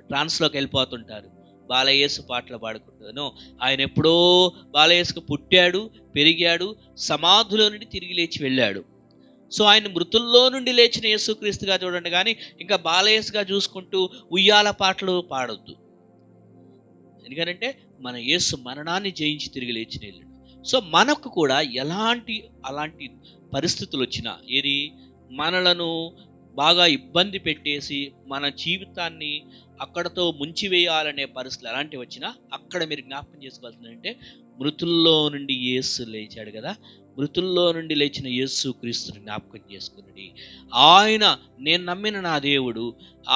ట్రాన్స్లోకి వెళ్ళిపోతుంటారు. బాలయేసు పాటలు పాడుకుంటాను. ఆయన ఎప్పుడో బాలయేసుకు పుట్టాడు, పెరిగాడు, సమాధులో నుండి తిరిగి లేచి వెళ్ళాడు. సో ఆయన మృతుల్లో నుండి లేచిన యేసుక్రీస్తుగా చూడండి, కానీ ఇంకా బాలయేసుగా చూసుకుంటూ ఉయ్యాల పాటలు పాడొద్దు. ఎందుకంటే మన యేసు మరణాన్ని జయించి తిరిగి లేచిన వెళ్ళాడు. సో మనకు కూడా అలాంటి పరిస్థితులు వచ్చినా, ఏది మనలను బాగా ఇబ్బంది పెట్టేసి మన జీవితాన్ని అక్కడతో ముంచివేయాలనే పరిస్థితులు ఎలాంటివి వచ్చినా, అక్కడ మీరు జ్ఞాపకం చేసుకోవాల్సిందంటే మృతుల్లో నుండి యేసు లేచాడు కదా, మృతుల్లో నుండి లేచిన యేసు క్రీస్తుని జ్ఞాపకం చేసుకుని, నేను నమ్మిన నా దేవుడు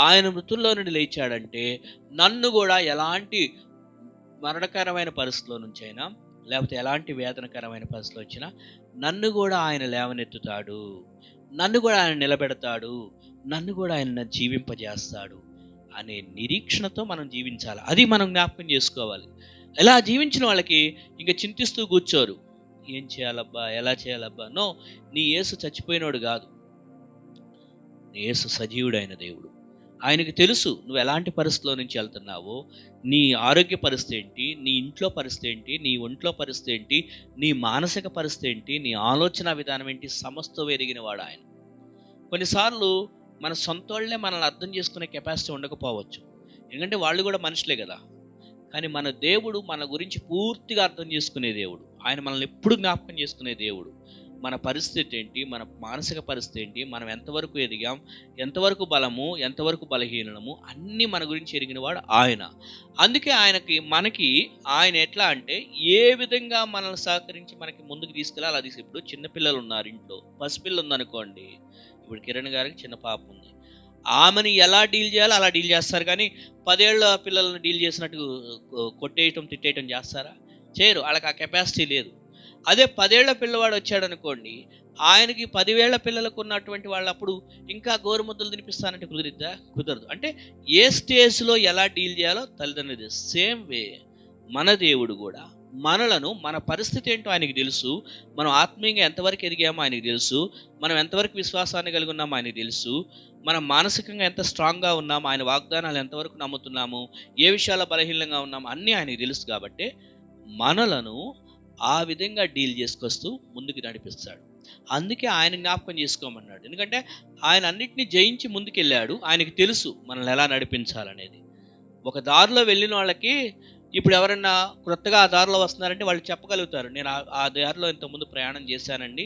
ఆయన మృతుల్లో నుండి లేచాడంటే నన్ను కూడా ఎలాంటి మరణకరమైన పరిస్థితుల్లో నుంచి అయినా, లేకపోతే ఎలాంటి వేదనకరమైన పరిస్థితులు వచ్చినా నన్ను కూడా ఆయన లేవనెత్తుతాడు, నన్ను కూడా ఆయన నిలబెడతాడు, నన్ను కూడా ఆయన జీవింపజేస్తాడు అనే నిరీక్షణతో మనం జీవించాలి. అది మనం జ్ఞాపకం చేసుకోవాలి. ఎలా జీవించిన వాళ్ళకి ఇంకా చింతిస్తూ కూర్చోరు, ఏం చేయాలబ్బా, ఎలా చేయాలబ్బా. నో, నీ యేసు చచ్చిపోయినోడు కాదు, నీ యేసు సజీవుడైన దేవుడు. ఆయనకు తెలుసు నువ్వు ఎలాంటి పరిస్థితిలో నుంచి వెళ్తున్నావో, నీ ఆరోగ్య పరిస్థితి ఏంటి, నీ ఇంట్లో పరిస్థితి ఏంటి, నీ ఒంట్లో పరిస్థితి ఏంటి, నీ మానసిక పరిస్థితి ఏంటి, నీ ఆలోచన విధానం ఏంటి, సమస్తం ఎరిగిన వాడు ఆయన. కొన్నిసార్లు మన సొంత వాళ్ళే మనల్ని అర్థం చేసుకునే కెపాసిటీ ఉండకపోవచ్చు, ఎందుకంటే వాళ్ళు కూడా మనుషులే కదా. కానీ మన దేవుడు మన గురించి పూర్తిగా అర్థం చేసుకునే దేవుడు. ఆయన మనల్ని ఎప్పుడు జ్ఞాపకం చేసుకునే దేవుడు. మన పరిస్థితి ఏంటి, మన మానసిక పరిస్థితి ఏంటి, మనం ఎంతవరకు ఎదిగాం, ఎంతవరకు బలము, ఎంతవరకు బలహీనము, అన్నీ మన గురించి ఎరిగినవాడు ఆయన. అందుకే మనకి ఆయన ఎట్లా అంటే ఏ విధంగా మనల్ని సహకరించి మనకి ముందుకు తీసుకెళ్ళాలి అది. ఇప్పుడు చిన్నపిల్లలు ఉన్నారు ఇంట్లో, పసిపిల్ల ఉందనుకోండి, ఇప్పుడు కిరణ్ గారికి చిన్న పాప ఉంది, ఆమెని ఎలా డీల్ చేయాలో అలా డీల్ చేస్తారు. కానీ 10 ఏళ్ల పిల్లలను డీల్ చేసినట్టు కొట్టేయటం, తిట్టేయటం చేస్తారా? చేయరు. వాళ్ళకి ఆ కెపాసిటీ లేదు. అదే 10 ఏళ్ల పిల్లవాడు వచ్చాడు అనుకోండి, ఆయనకి 10 ఏళ్ల పిల్లలకు ఉన్నటువంటి వాళ్ళు అప్పుడు ఇంకా గోరుముద్దలు తినిపిస్తానంటే కుదిరిద్దా? కుదరదు. అంటే ఏ స్టేజ్లో ఎలా డీల్ చేయాలో తల్లిదండ్రులు. సేమ్ వే మన దేవుడు కూడా మనలను, మన పరిస్థితి ఏంటో ఆయనకి తెలుసు, మనం ఆత్మీయంగా ఎంతవరకు ఎదిగామో ఆయనకి తెలుసు, మనం ఎంతవరకు విశ్వాసాన్ని కలిగి ఉన్నామో ఆయనకి తెలుసు, మనం మానసికంగా ఎంత స్ట్రాంగ్గా ఉన్నామో, ఆయన వాగ్దానాలు ఎంతవరకు నమ్ముతున్నాము, ఏ విషయాల్లో బలహీనంగా ఉన్నామో అన్నీ ఆయనకి తెలుసు. కాబట్టి మనలను ఆ విధంగా డీల్ చేసుకొస్తూ ముందుకు నడిపిస్తాడు. అందుకే ఆయన జ్ఞాపకం చేసుకోమన్నాడు. ఎందుకంటే ఆయన అన్నిటినీ జయించి ముందుకెళ్ళాడు. ఆయనకి తెలుసు మనల్ని ఎలా నడిపించాలనేది. ఒక దారిలో వెళ్ళిన వాళ్ళకి ఇప్పుడు ఎవరన్నా క్రొత్తగా ఆ దారిలో వస్తున్నారంటే వాళ్ళు చెప్పగలుగుతారు, నేను ఆ దారిలో ఇంతకుముందు ప్రయాణం చేశానండి,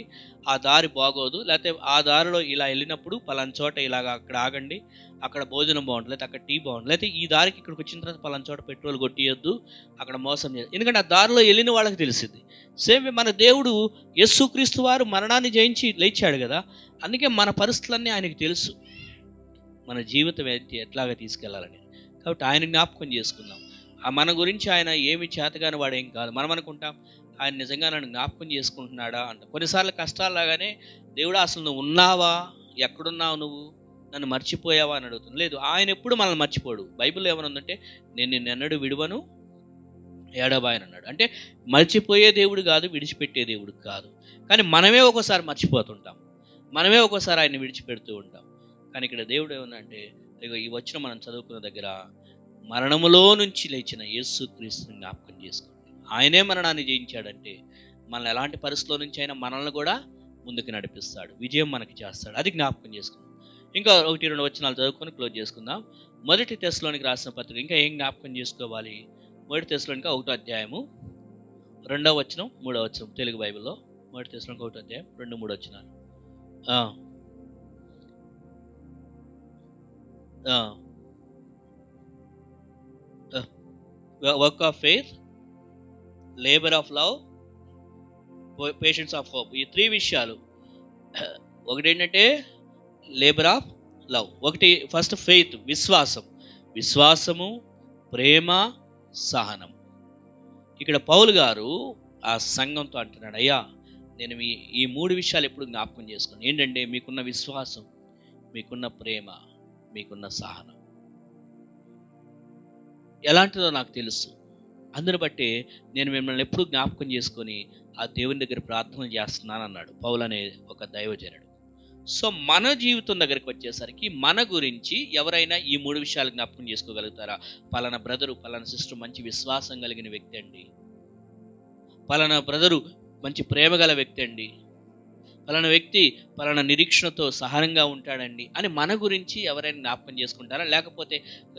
ఆ దారి బాగోదు, లేకపోతే ఆ దారిలో ఇలా వెళ్ళినప్పుడు పలానా చోట ఇలాగ అక్కడ ఆగండి, అక్కడ భోజనం బాగుంటుంది, లేకపోతే అక్కడ టీ బాగుంటుంది, లేకపోతే ఈ దారికి ఇక్కడికి వచ్చిన తర్వాత పలానా చోట పెట్రోల్ కొట్టియొద్దు, అక్కడ మోసం చేయదు. ఎందుకంటే ఆ దారిలో వెళ్ళిన వాళ్ళకి తెలిసింది. సేమ్ మన దేవుడు యేసుక్రీస్తు వారు మరణాన్ని జయించి లేచాడు కదా, అందుకే మన పరిస్థితులన్నీ ఆయనకి తెలుసు, మన జీవితం ఎట్లాగా తీసుకెళ్లాలని. కాబట్టి ఆయన జ్ఞాపకం చేసుకుందాం. మన గురించి ఆయన ఏమి చేతగాని వాడేం కాదు. మనం అనుకుంటాం ఆయన నిజంగా నన్ను జ్ఞాపకం చేసుకుంటున్నాడా అంట. కొన్నిసార్లు కష్టాలు లాగానే దేవుడా అసలు నువ్వు ఉన్నావా, ఎక్కడున్నావు, నువ్వు నన్ను మర్చిపోయావా అని అడుగుతుంది. లేదు, ఆయన ఎప్పుడు మనల్ని మర్చిపోడు. బైబిల్లో ఏమనుందంటే నేను నిన్నెన్నడూ విడువను ఎడబాయను అన్నాడు. అంటే మర్చిపోయే దేవుడు కాదు, విడిచిపెట్టే దేవుడు కాదు. కానీ మనమే ఒక్కోసారి మర్చిపోతుంటాం, మనమే ఒక్కోసారి ఆయన్ని విడిచిపెడుతూ ఉంటాం. కానీ ఇక్కడ దేవుడు ఏమన్నంటే, ఈ వచ్చిన మనం చదువుకున్న దగ్గర మరణములో నుంచి లేచిన యేసుక్రీస్తుని జ్ఞాపకం చేసుకోండి. ఆయనే మరణాన్ని జయించాడంటే మనల్ని ఎలాంటి పరిస్థితుల్లో నుంచి అయినా మనల్ని కూడా ముందుకు నడిపిస్తాడు, విజయం మనకి చేస్తాడు. అది జ్ఞాపకం చేసుకుందాం. ఇంకా 1-2 వచనాలు చదువుకొని క్లోజ్ చేసుకుందాం. 1 తెస్సలోనికి రాసిన పత్రిక. ఇంకా ఏం జ్ఞాపకం చేసుకోవాలి? 1 తెస్సలోనికి 1వ అధ్యాయము 2వ వచనం 3వ వచనం తెలుగు బైబిల్లో. 1 తెస్సలోనికి 1వ అధ్యాయం 2-3 వచనాలు. Work of faith, labour of love, patience of hope. ఈ 3 విషయాలు. ఒకటి ఏంటంటే లేబర్ ఆఫ్ లవ్. ఒకటి ఫస్ట్ ఫెయిత్, విశ్వాసం, విశ్వాసము, ప్రేమ, సహనం. ఇక్కడ పౌలు గారు ఆ సంఘంతో అంటున్నాడు, అయ్యా నేను ఈ 3 విషయాలు ఎప్పుడు జ్ఞాపకం చేసుకోండి. ఏంటంటే మీకున్న విశ్వాసం, మీకున్న ప్రేమ, మీకున్న సహనం ఎలాంటిదో నాకు తెలుసు. అందుని బట్టి నేను మిమ్మల్ని ఎప్పుడు జ్ఞాపకం చేసుకొని ఆ దేవుని దగ్గర ప్రార్థన చేస్తున్నాను అన్నాడు పౌలు అనే ఒక దైవజనుడు. సో మన జీవితం దగ్గరికి వచ్చేసరికి మన గురించి ఎవరైనా ఈ 3 విషయాలు జ్ఞాపకం చేసుకోగలుగుతారా? పలానా బ్రదరు, పలానా సిస్టర్ మంచి విశ్వాసం కలిగిన వ్యక్తి అండి, పలానా బ్రదరు మంచి ప్రేమ గల వ్యక్తి అండి, పలానా వ్యక్తి పలానా నిరీక్షణతో సహనంగా ఉంటాడండి అని మన గురించి ఎవరైనా జ్ఞాపకం చేసుకుంటారా? లేకపోతే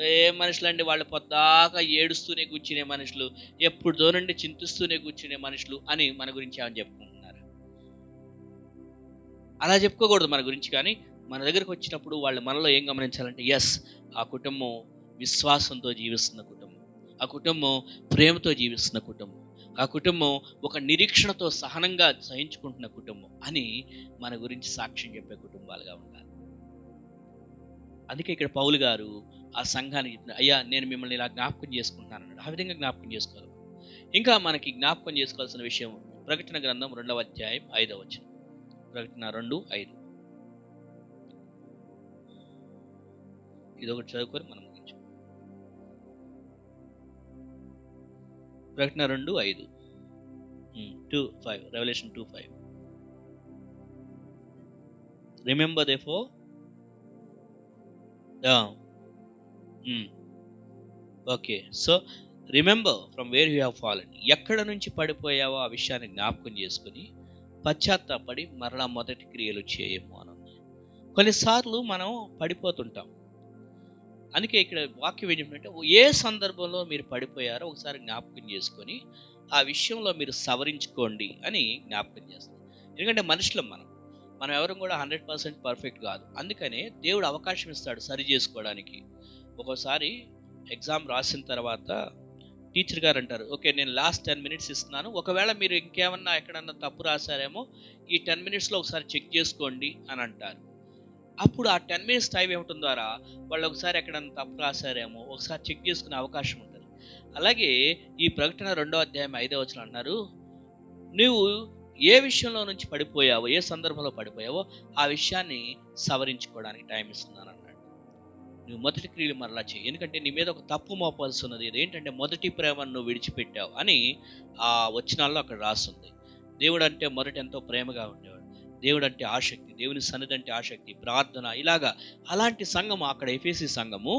ఏ మనుషులండి వాళ్ళు పొద్దాకా ఏడుస్తూనే కూర్చునే మనుషులు, ఎప్పుడు దూరండి చింతిస్తూనే కూర్చునే మనుషులు అని మన గురించి ఏమని చెప్పుకుంటున్నారా? అలా చెప్పుకోకూడదు మన గురించి. కానీ మన దగ్గరికి వచ్చినప్పుడు వాళ్ళు మనలో ఏం గమనించాలంటే, ఎస్ ఆ కుటుంబం విశ్వాసంతో జీవిస్తున్న కుటుంబం, ఆ కుటుంబం ప్రేమతో జీవిస్తున్న కుటుంబం, ఆ కుటుంబం ఒక నిరీక్షణతో సహనంగా సహించుకుంటున్న కుటుంబం అని మన గురించి సాక్ష్యం చెప్పే కుటుంబాలుగా ఉండాలి. అందుకే ఇక్కడ పౌలు గారు ఆ సంఘానికి చెప్పిన, అయ్యా నేను మిమ్మల్ని ఇలా జ్ఞాపకం చేసుకుంటున్నాను అన్నాడు. ఆ విధంగా జ్ఞాపకం చేసుకోవాలి. ఇంకా మనకి జ్ఞాపకం చేసుకోవాల్సిన విషయం ప్రకటన గ్రంథం 2వ అధ్యాయం 5వ వచనం. ప్రకటన 2:5. ఇదొకటి చదువుకొని మనం ముగించు. ప్రకటన 2:5, 2:5, revolution 2:5. Remember therefore, okay. So remember from where you have fallen. ఎక్కడ నుంచి పడిపోయావో ఆ విషయాన్ని జ్ఞాపకం చేసుకుని పశ్చాత్తాపడి మరలా మొదటి క్రియలు చేయము అని ఉంది. కొన్నిసార్లు మనం పడిపోతుంటాం. అందుకే ఇక్కడ వాక్యం ఏం చెప్పినట్టే, ఏ సందర్భంలో మీరు పడిపోయారో ఒకసారి జ్ఞాపకం చేసుకొని ఆ విషయంలో మీరు సవరించుకోండి అని జ్ఞాపకం చేస్తాం. ఎందుకంటే మనుషులం మనం ఎవరు కూడా 100% పర్ఫెక్ట్ కాదు. అందుకనే దేవుడు అవకాశం ఇస్తాడు సరి చేసుకోవడానికి. ఒక్కోసారి ఎగ్జామ్ రాసిన తర్వాత టీచర్ గారు అంటారు, ఓకే నేను లాస్ట్ 10 minutes ఇస్తున్నాను, ఒకవేళ మీరు ఇంకేమన్నా ఎక్కడన్నా తప్పు రాశారేమో ఈ 10 minutesలో ఒకసారి చెక్ చేసుకోండి అని అంటారు. అప్పుడు ఆ 10 minutes టైం ఇవ్వటం ద్వారా వాళ్ళు ఒకసారి ఎక్కడన్నా తప్పు రాశారేమో ఒకసారి చెక్ చేసుకునే అవకాశం ఉంటుంది. అలాగే ఈ ప్రకటన 2వ అధ్యాయం 5వ వచనం అన్నారు, నువ్వు ఏ విషయంలో నుంచి పడిపోయావో, ఏ సందర్భంలో పడిపోయావో ఆ విషయాన్ని సవరించుకోవడానికి టైం ఇస్తున్నాను అన్నాడు. నువ్వు మొదటి క్రియలు మరలా చేయి, ఎందుకంటే నీ మీద ఒక తప్పు మోపాల్సి ఉన్నది. ఏంటంటే మొదటి ప్రేమను నువ్వు విడిచిపెట్టావు అని ఆ వచనాల్లో అక్కడ రాస్తుంది. దేవుడు అంటే మొదట ఎంతో ప్రేమగా ఉండేవాడు, దేవుడు అంటే ఆసక్తి, దేవుని సన్నిధి అంటే ఆసక్తి, ప్రార్థన, ఇలాగా. అలాంటి సంఘము అక్కడ ఎఫెసీ సంఘము,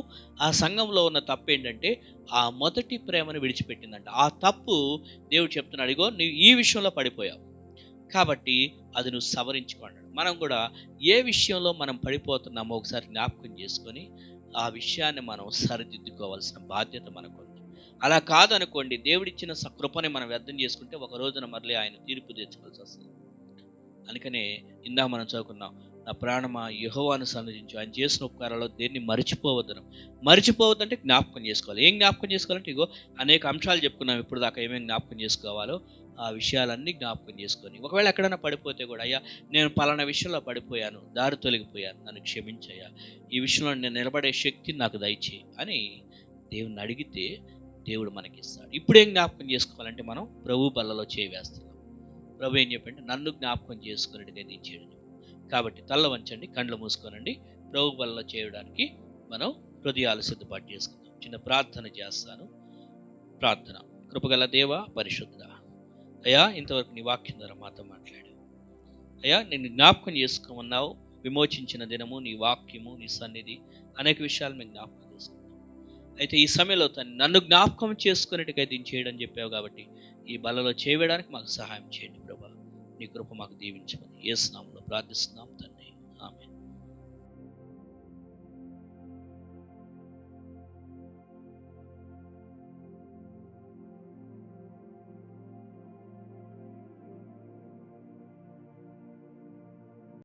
ఆ సంఘంలో ఉన్న తప్పు ఏంటంటే ఆ మొదటి ప్రేమను విడిచిపెట్టిందంట. ఆ తప్పు దేవుడు చెప్తున్నాడు, ఇగో నువ్వు ఈ విషయంలో పడిపోయావు కాబట్టి అది నువ్వు సవరించుకోండి. మనం కూడా ఏ విషయంలో మనం పడిపోతున్నామో ఒకసారి జ్ఞాపకం చేసుకొని ఆ విషయాన్ని మనం సరిదిద్దుకోవాల్సిన బాధ్యత మనకుంది. అలా కాదనుకోండి, దేవుడిచ్చిన కృపని మనం వ్యర్థం చేసుకుంటే ఒక రోజున మళ్ళీ ఆయన తీర్పు తెచ్చుకోవాల్సి వస్తుంది. అందుకనే ఇందాక మనం చదువుకున్నాం, నా ప్రాణమా యెహోవాను సన్నిధించు, ఆయన చేసిన ఉపకారాల్లో దేన్ని మరిచిపోవద్దంటే జ్ఞాపకం చేసుకోవాలి. ఏం జ్ఞాపకం చేసుకోవాలంటే ఇగో అనేక అంశాలు చెప్పుకున్నాం ఇప్పుడు దాకా, ఏమేమి జ్ఞాపకం చేసుకోవాలో ఆ విషయాలన్నీ జ్ఞాపకం చేసుకొని, ఒకవేళ ఎక్కడైనా పడిపోతే కూడా, అయ్యా నేను పలానా విషయంలో పడిపోయాను, దారి తొలగిపోయాను, నన్ను క్షమించయ్యా, ఈ విషయంలో నేను నిలబడే శక్తిని నాకు దయచేయి అని దేవుని అడిగితే దేవుడు మనకిస్తాడు. ఇప్పుడేం జ్ఞాపకం చేసుకోవాలంటే మనం ప్రభు బల్లలో చేయి వేస్తున్నాం. ప్రభు ఏం చెప్పంటే, నన్ను జ్ఞాపకం చేసుకున్నట్టుగా నేను చేయడం. కాబట్టి తల్ల వంచండి, కండ్లు మూసుకోనండి. ప్రభు బల్లలో చేయడానికి మనం హృదయాలు సిద్ధపాటు చేసుకుందాం. చిన్న ప్రార్థన చేస్తాను. ప్రార్థన. కృపగల దేవ, పరిశుద్ధ అయ్యా, ఇంతవరకు నీ వాక్యం ద్వారా మాతో మాట్లాడు అయ్యా. నేను జ్ఞాపకం చేసుకోమన్నావు, విమోచించిన దినము, నీ వాక్యము, నీ సన్నిధి, అనేక విషయాలు మేము జ్ఞాపకం చేసుకున్నాం. అయితే ఈ సమయంలో నన్ను జ్ఞాపకం చేసుకునేట్టుగా దీన్ని చేయడం చెప్పావు కాబట్టి ఈ బలలో చేయడానికి మాకు సహాయం చేయండి ప్రభా. నీ కృప మాకు దీవించమని యేసు నామములో ప్రార్థిస్తున్నాం తండ్రి, ఆమేన్.